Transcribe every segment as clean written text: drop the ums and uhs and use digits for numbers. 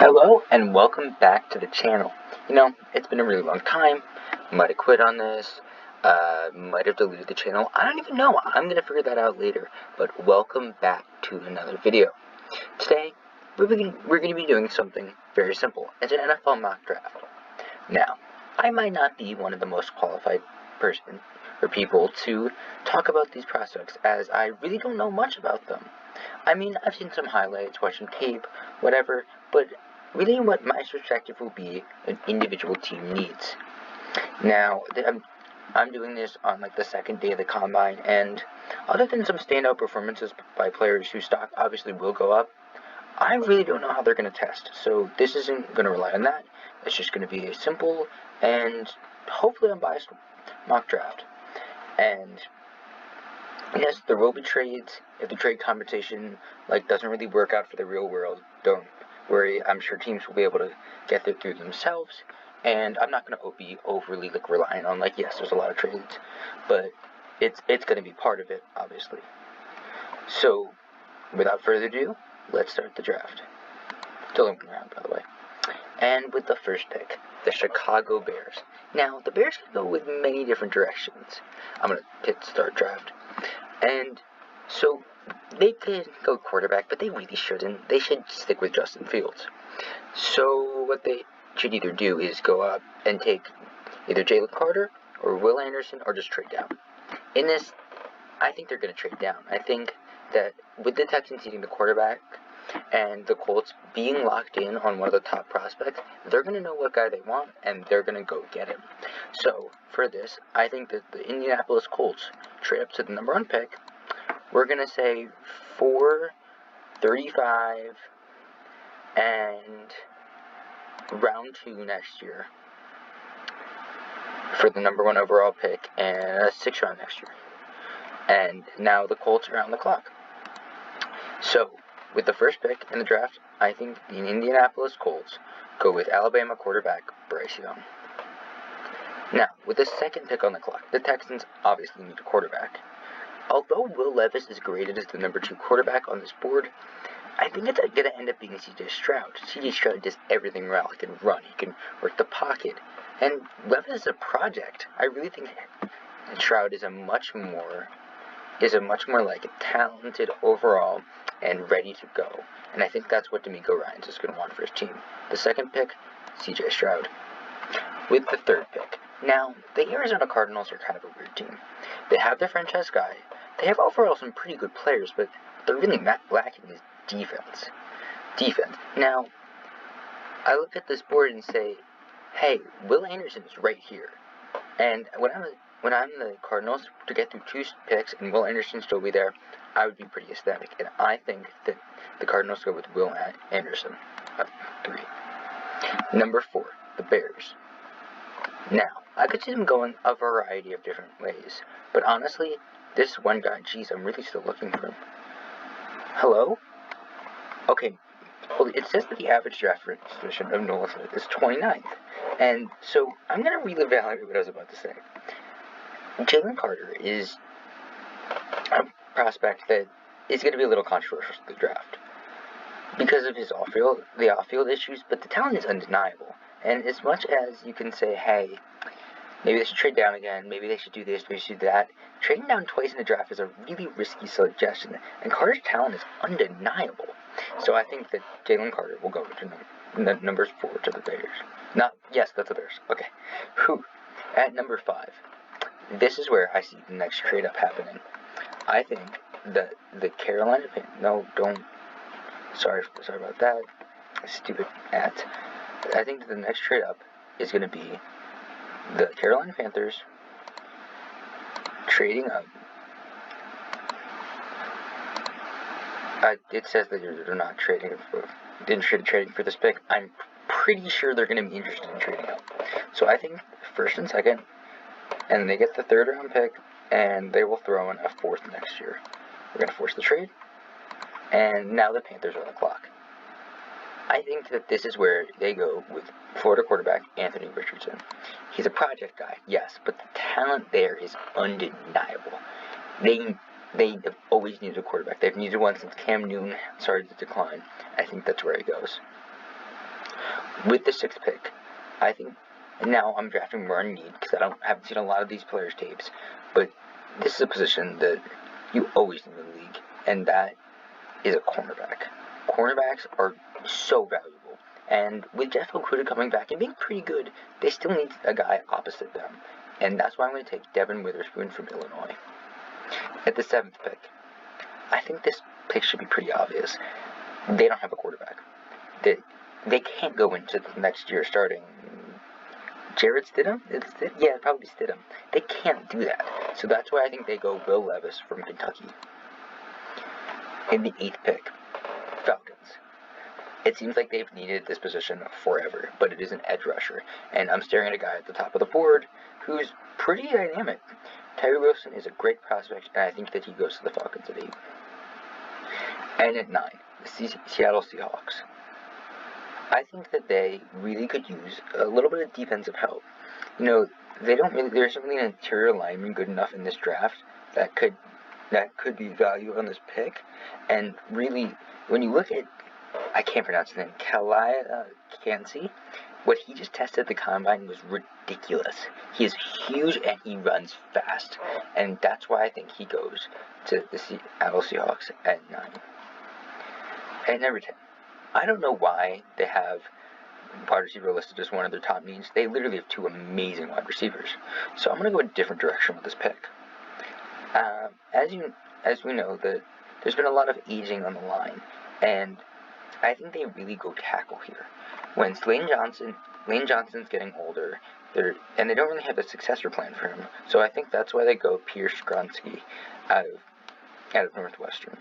Hello and welcome back to the channel. It's been a really long time. Might have quit on this. Might have deleted the channel. I don't even know. I'm going to figure that out later. But welcome back to another video. Today, we're going to be doing something very simple. It's an NFL mock draft. Now, I might not be one of the most qualified person or people to talk about these prospects, as I really don't know much about them. I mean, I've seen some highlights, watched some tape, whatever, but really what my perspective will be an individual team needs. Now, I'm doing this on like the second day of the combine, and other than some standout performances by players whose stock obviously will go up, I really don't know how they're going to test. So this isn't going to rely on that. It's just going to be a simple and hopefully unbiased mock draft. And yes, there will be trades. If the trade compensation doesn't really work out for the real world, don't worry. I'm sure teams will be able to get through themselves, and I'm not going to be overly reliant on yes, there's a lot of trades, but it's going to be part of it, obviously. So, without further ado, let's start the draft. Still looking around, by the way. And with the first pick, the Chicago Bears. Now, the Bears can go with many different directions. I'm going to hit start draft. And so they could go quarterback, but they really shouldn't. They should stick with Justin Fields. So what they should either do is go up and take either Jalen Carter or Will Anderson, or just trade down. In this, I think they're going to trade down. I think that with the Texans needing the quarterback and the Colts being locked in on one of the top prospects, they're going to know what guy they want, and they're going to go get him. So, for this, I think that the Indianapolis Colts trade up to the number 1 pick. We're going to say 4-35 and round 2 next year for the number 1 overall pick, and a 6th round next year. And now the Colts are on the clock. So, with the first pick in the draft, I think the Indianapolis Colts go with Alabama quarterback Bryce Young. Now, with the second pick on the clock, the Texans obviously need a quarterback. Although Will Levis is graded as the number 2 quarterback on this board, I think it's going to end up being C.J. Stroud. C.J. Stroud does everything well. He can run, he can work the pocket, and Levis is a project. I really think Stroud is a much more talented overall and ready to go. And I think that's what D'Amico Ryans is going to want for his team. The second pick, C.J. Stroud. With the third pick. Now, the Arizona Cardinals are kind of a weird team. They have their franchise guy. They have overall some pretty good players, but they're really lacking is defense. Now, I look at this board and say, hey, Will Anderson is right here. And when I'm the Cardinals, to get through 2 picks and Will Anderson still be there, I would be pretty ecstatic. And I think that the Cardinals go with Will Anderson at 3. Number 4, the Bears. Now, I could see them going a variety of different ways, but honestly, this one guy, geez, I'm really still looking for him. Hello? Okay, well, it says that the average draft position of Noah Smith is 29th, and so I'm going to reevaluate what I was about to say. Jalen Carter is a prospect that is going to be a little controversial in the draft because of his off-field issues, but the talent is undeniable. And as much as you can say, hey, maybe they should trade down again, maybe they should do this, maybe they should do that, trading down twice in the draft is a really risky suggestion, and Carter's talent is undeniable. So I think that Jalen Carter will go to numbers 4 to the Bears. Yes, that's the Bears. Okay. At number 5, this is where I see the next trade up happening. I think that the Carolina Sorry about that. Stupid ad. I think that the next trade up is going to be the Carolina Panthers trading up. It says that they're not trading for this pick. I'm pretty sure they're going to be interested in trading up. So I think first and second, and they get the 3rd round pick, and they will throw in a 4th next year. We're going to force the trade, and now the Panthers are on the clock. I think that this is where they go with Florida quarterback Anthony Richardson. He's a project guy, yes, but the talent there is undeniable. They have always needed a quarterback. They've needed one since Cam Newton started to decline. I think that's where he goes. With the 6th pick, I think, now I'm drafting more on need because haven't seen a lot of these players' tapes, but this is a position that you always need in the league, and that is a cornerback. Cornerbacks are so valuable, and with Jeff Okudah coming back and being pretty good, they still need a guy opposite them, and that's why I'm going to take Devin Witherspoon from Illinois. At the 7th pick, I think this pick should be pretty obvious. They don't have a quarterback. They can't go into the next year starting Jarrett Stidham? Yeah, probably Stidham. They can't do that. So that's why I think they go Will Levis from Kentucky. In the 8th pick, Falcons. It seems like they've needed this position forever, but it is an edge rusher. And I'm staring at a guy at the top of the board who's pretty dynamic. Tyree Wilson is a great prospect, and I think that he goes to the Falcons at 8. And at 9, the Seattle Seahawks. I think that they really could use a little bit of defensive help. You know, there's really an interior lineman good enough in this draft that could be value on this pick. And really, when you look at, I can't pronounce his name, Kalia Kansi, what he just tested at the combine was ridiculous. He is huge and he runs fast. And that's why I think he goes to the Seattle Seahawks at 9. At number 10. I don't know why they have wide receiver listed as one of their top needs. They literally have 2 amazing wide receivers. So I'm going to go a different direction with this pick. As we know, there's been a lot of aging on the line, and I think they really go tackle here. When Lane Johnson's getting older, and they don't really have a successor plan for him. So I think that's why they go Pierce Gronsky out of Northwestern.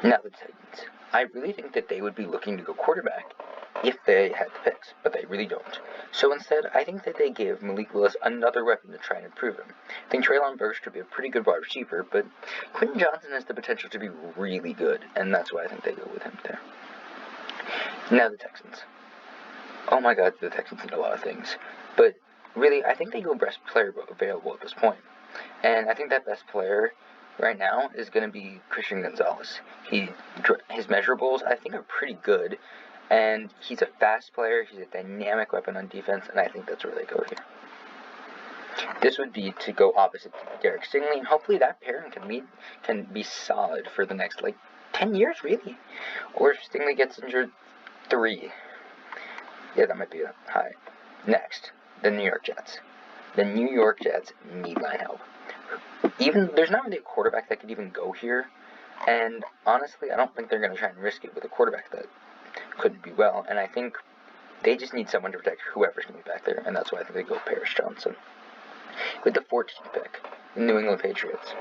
Now the Titans. I really think that they would be looking to go quarterback if they had the picks, but they really don't. So instead, I think that they give Malik Willis another weapon to try and improve him. I think Treylon Burks could be a pretty good wide receiver, but Quentin Johnson has the potential to be really good, and that's why I think they go with him there. Now the Texans. Oh my god, the Texans need a lot of things. But really, I think they go best player available at this point. And I think that best player right now is going to be Christian Gonzalez. His measurables, I think, are pretty good. And he's a fast player, he's a dynamic weapon on defense, and I think that's where they go here. This would be to go opposite Derek Stingley, and hopefully that pairing can be solid for the next, 10 years, really. Or if Stingley gets injured, 3. Yeah, that might be high. Next, the New York Jets. The New York Jets need line help. There's not really a quarterback that could even go here, and honestly, I don't think they're going to try and risk it with a quarterback that couldn't be well, and I think they just need someone to protect whoever's going to be back there, and that's why I think they go Paris Johnson. With the 14th pick, the New England Patriots.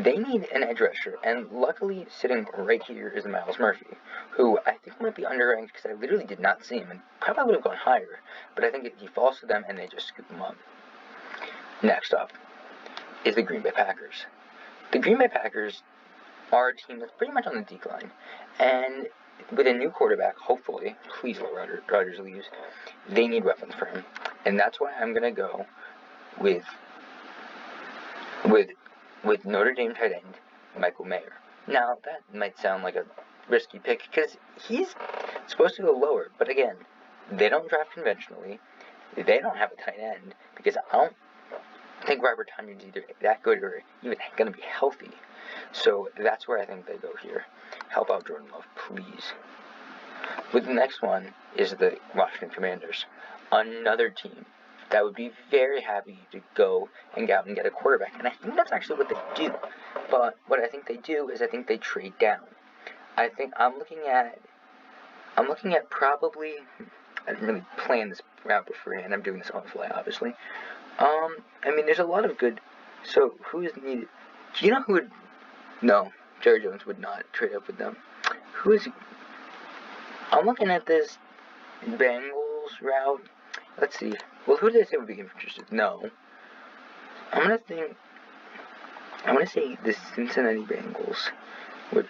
They need an edge rusher, and luckily sitting right here is Myles Murphy, who I think might be underranked because I literally did not see him, and probably would have gone higher, but I think he falls to them and they just scoop him up. Next up is the Green Bay Packers. The Green Bay Packers are a team that's pretty much on the decline, and with a new quarterback, hopefully, please let Rodgers leaves, they need weapons for him, and that's why I'm going to go with Notre Dame tight end Michael Mayer. Now, that might sound like a risky pick because he's supposed to go lower, but again, they don't draft conventionally. They don't have a tight end because I don't think Robert Tonyan's either that good or even going to be healthy. So that's where I think they go here. Help out Jordan Love, please. With the next one is the Washington Commanders. Another team that would be very happy to go and out and get a quarterback. And I think that's actually what they do. But what I think they do is I think they trade down. I think I'm looking at probably, I didn't really plan this route beforehand. I'm doing this on the fly, obviously. There's a lot of good. So who is needed? Do you know who would? No, Jerry Jones would not trade up with them. Who is? I'm looking at this Bengals route. Let's see. Well, who did I say would be interested? No. I'm gonna say the Cincinnati Bengals would.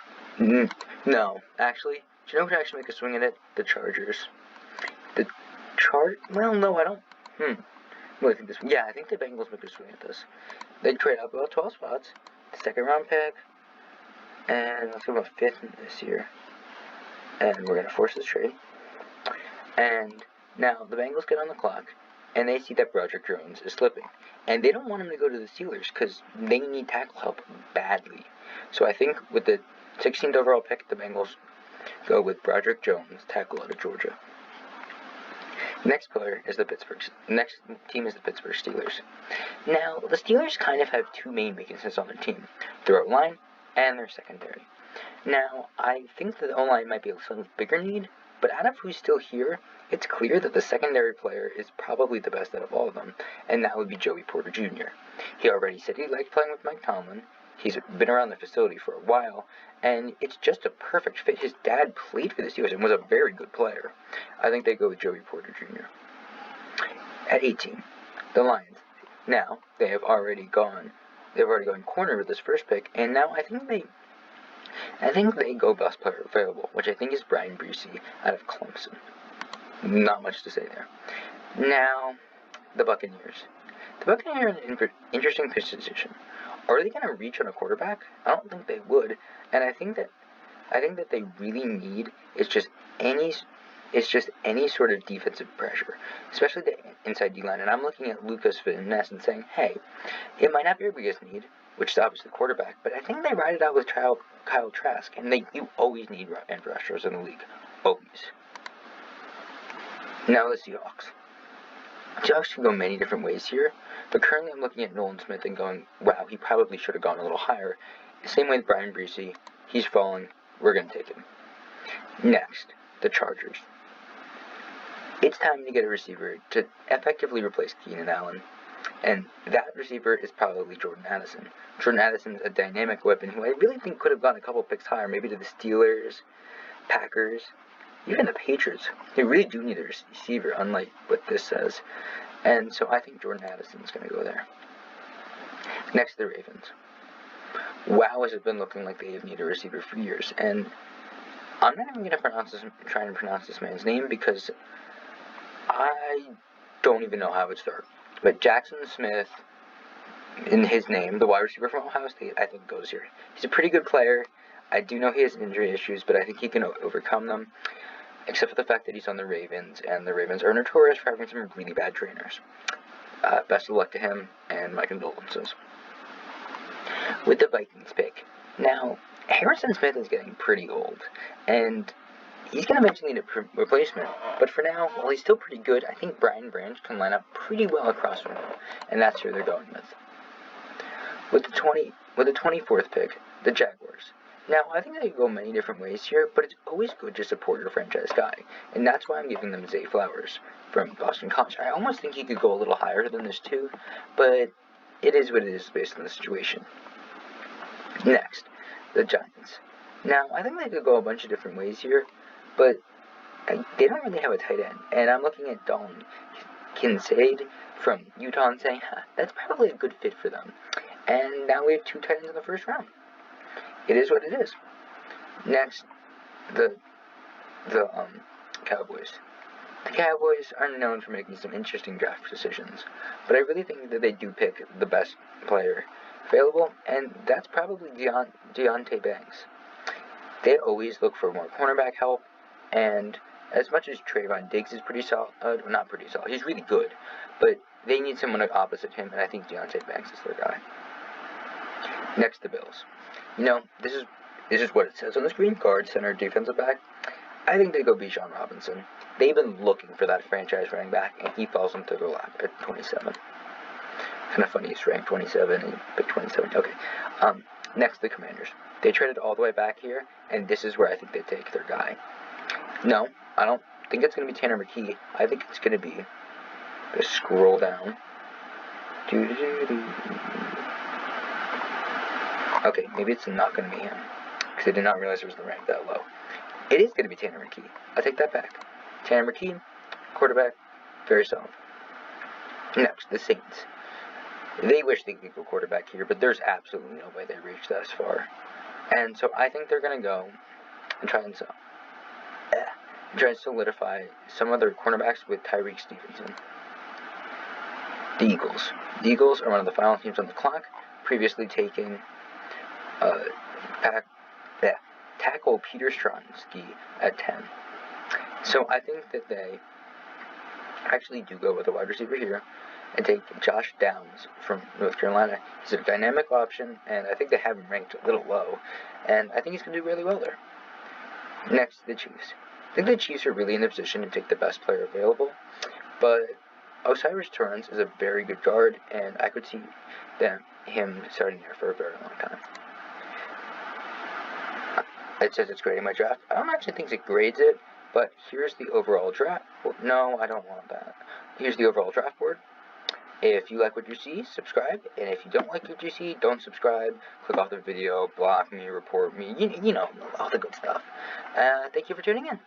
No, actually, do you know who would actually make a swing at it? The Chargers. Well, no, I don't. Well, I think this. Yeah, I think the Bengals make a swing at this. They trade up about 12 spots. The 2nd round pick, and let's go about 5th this year. And we're gonna force this trade. And now the Bengals get on the clock, and they see that Broderick Jones is slipping. And they don't want him to go to the Steelers because they need tackle help badly. So I think with the 16th overall pick, the Bengals go with Broderick Jones, tackle out of Georgia. Next team is the Pittsburgh Steelers. Now, the Steelers kind of have two main weaknesses on their team, their O-line and their secondary. Now, I think that the O-line might be a slightly bigger need, but out of who's still here, it's clear that the secondary player is probably the best out of all of them, and that would be Joey Porter Jr. He already said he liked playing with Mike Tomlin. He's been around the facility for a while, and it's just a perfect fit. His dad played for the Steelers and was a very good player. I think they go with Joey Porter Jr. At 18, the Lions. Now, they've already gone corner with this first pick, and now I think they go best player available, which I think is Brian Bresee out of Clemson. Not much to say there. Now, the Buccaneers. The Buccaneers are in an interesting position. Are they going to reach on a quarterback? I don't think they would, and I think that they really need is just any sort of defensive pressure, especially the inside D-line. And I'm looking at Lucas Van Ness and saying, hey, it might not be your biggest need, which is obviously the quarterback, but I think they ride it out with Kyle Trask, and you always need edge rushers in the league. Always. Now the Seahawks. Seahawks can go many different ways here, but currently I'm looking at Nolan Smith and going, wow, he probably should have gone a little higher. Same way with Brian Bresee. He's falling. We're going to take him. Next, the Chargers. It's time to get a receiver to effectively replace Keenan Allen, and that receiver is probably Jordan Addison. Jordan Addison's a dynamic weapon who I really think could have gone a couple picks higher, maybe to the Steelers, Packers, even the Patriots. They really do need a receiver, unlike what this says. And so I think Jordan Addison's going to go there. Next, the Ravens. Wow, has it been looking like they have needed a receiver for years. And I'm not even going to try and pronounce this man's name because I don't even know how it starts. But Jackson Smith, in his name, the wide receiver from Ohio State, I think goes here. He's a pretty good player. I do know he has injury issues, but I think he can overcome them. Except for the fact that he's on the Ravens, and the Ravens are notorious for having some really bad trainers. Best of luck to him, and my condolences. With the Vikings pick. Now, Harrison Smith is getting pretty old, and he's going to eventually need a replacement. But for now, while he's still pretty good, I think Brian Branch can line up pretty well across from him, and that's who they're going with. With the 24th pick, the Jaguars. Now, I think they could go many different ways here, but it's always good to support your franchise guy, and that's why I'm giving them Zay Flowers from Boston College. I almost think he could go a little higher than this too, but it is what it is based on the situation. Next, the Giants. Now, I think they could go a bunch of different ways here, but they don't really have a tight end, and I'm looking at Dalton Kincaid from Utah and saying, that's probably a good fit for them. And now we have 2 tight ends in the first round. It is what it is. Next, the Cowboys. The Cowboys are known for making some interesting draft decisions, but I really think that they do pick the best player available, and that's probably Deonte Banks. They always look for more cornerback help, and as much as Trayvon Diggs is pretty solid, not pretty solid, he's really good, but they need someone opposite him, and I think Deonte Banks is their guy. Next, the Bills. This is what it says on the screen. Guard, center, defensive back. I think they go Bijan Robinson. They've been looking for that franchise running back, and he falls into their lap at 27. Kind of funny, he's ranked 27 and picked 27. Okay. Next, the Commanders. They traded all the way back here, and this is where I think they take their guy. No, I don't think it's going to be Tanner McKee. I think it's going to be, just scroll down. Okay, maybe it's not going to be him, because I did not realize it was the rank that low. It is going to be Tanner McKee. I take that back. Tanner McKee, quarterback, very solid. Next, the Saints. They wish they could go quarterback here, but there's absolutely no way they reach this far. And so I think they're going to go and try and solidify some of their cornerbacks with Tyreek Stevenson. The Eagles. The Eagles are one of the final teams on the clock, previously taking tackle Peter Stronsky at 10. So I think that they actually do go with a wide receiver here and take Josh Downs from North Carolina. He's a dynamic option, and I think they have him ranked a little low, and I think he's going to do really well there. Next, the Chiefs. I think the Chiefs are really in the position to take the best player available, but O'Cyrus Torrence is a very good guard, and I could see him starting there for a very long time. It says it's grading my draft. I don't actually think it grades it, but here's the overall draft. No, I don't want that. Here's the overall draft board. If you like what you see, subscribe. And if you don't like what you see, don't subscribe. Click off the video, block me, report me. You know, all the good stuff. Thank you for tuning in.